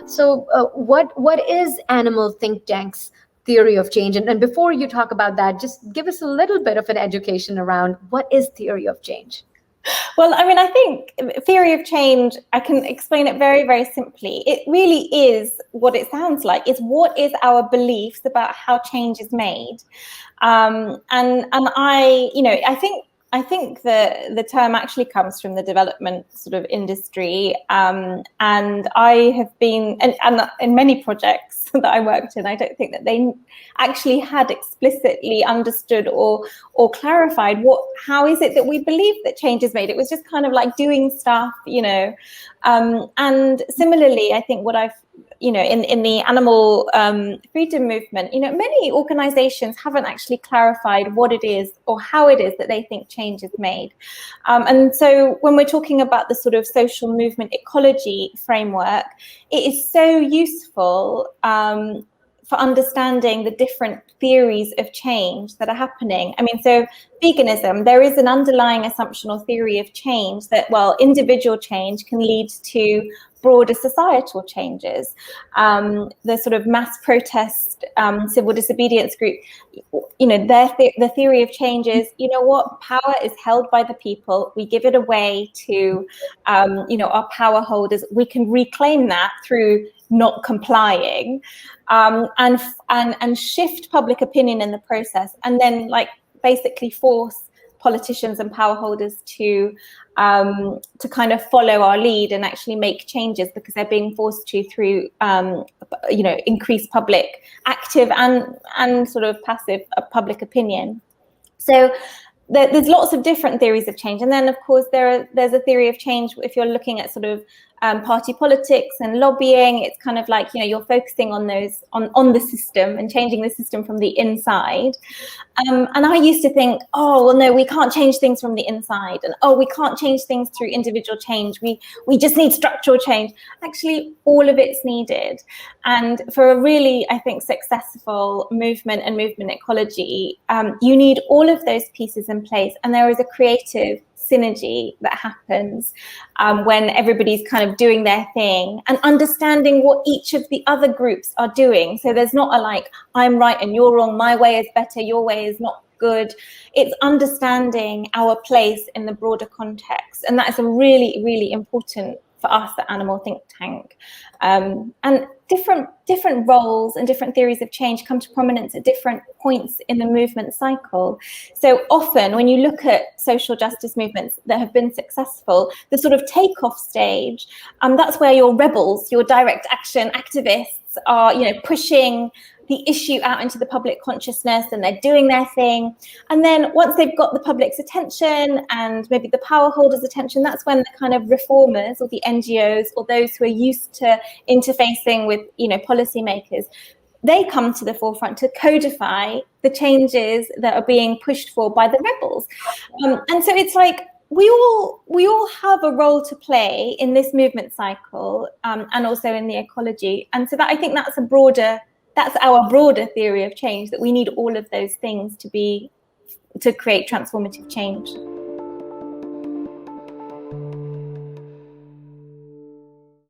So what is Animal Think Tank's theory of change? And before you talk about that, just give us a little bit of an education around what is theory of change. Well, I mean, I think theory of change, I can explain it very, very simply. It really is what it sounds like. It's what is our beliefs about how change is made. And I think the term actually comes from the development sort of industry. And I have been, and in many projects that I worked in, I don't think that they actually had explicitly understood or clarified how is it that we believe that change is made. It was just kind of like doing stuff, and similarly, I think what I've, in the animal freedom movement, many organizations haven't actually clarified what it is or how it is that they think change is made. And so when we're talking about the sort of social movement ecology framework, it is so useful for understanding the different theories of change that are happening. I mean, so veganism, there is an underlying assumption or theory of change that, well, individual change can lead to broader societal changes. The sort of mass protest, civil disobedience group, the theory of change is, power is held by the people. We give it away to, our power holders. We can reclaim that through not complying, and shift public opinion in the process, and then basically force politicians and power holders to kind of follow our lead and actually make changes because they're being forced to through increased public active and sort of passive public opinion. So there's lots of different theories of change, and then of course there's a theory of change if you're looking at sort of party politics and lobbying. It's kind of like, you're focusing on those on the system and changing the system from the inside. And I used to think, oh, well, no, we can't change things from the inside, and we can't change things through individual change. We just need structural change. Actually, all of it's needed. And for a really, I think, successful movement and movement ecology, you need all of those pieces in place, and there is a creative synergy that happens when everybody's kind of doing their thing and understanding what each of the other groups are doing. So there's not a I'm right and you're wrong, my way is better, your way is not good. It's understanding our place in the broader context, and that is a really, really important for us at Animal Think Tank. And different roles and different theories of change come to prominence at different points in the movement cycle. So often when you look at social justice movements that have been successful, the sort of takeoff stage, that's where your rebels, your direct action activists are, pushing the issue out into the public consciousness, and they're doing their thing. And then once they've got the public's attention and maybe the power holders' attention, that's when the kind of reformers or the NGOs or those who are used to interfacing with, policymakers, they come to the forefront to codify the changes that are being pushed for by the rebels. And so it's like, we all have a role to play in this movement cycle, and also in the ecology. And so that, I think that's our broader theory of change, that we need all of those things to create transformative change.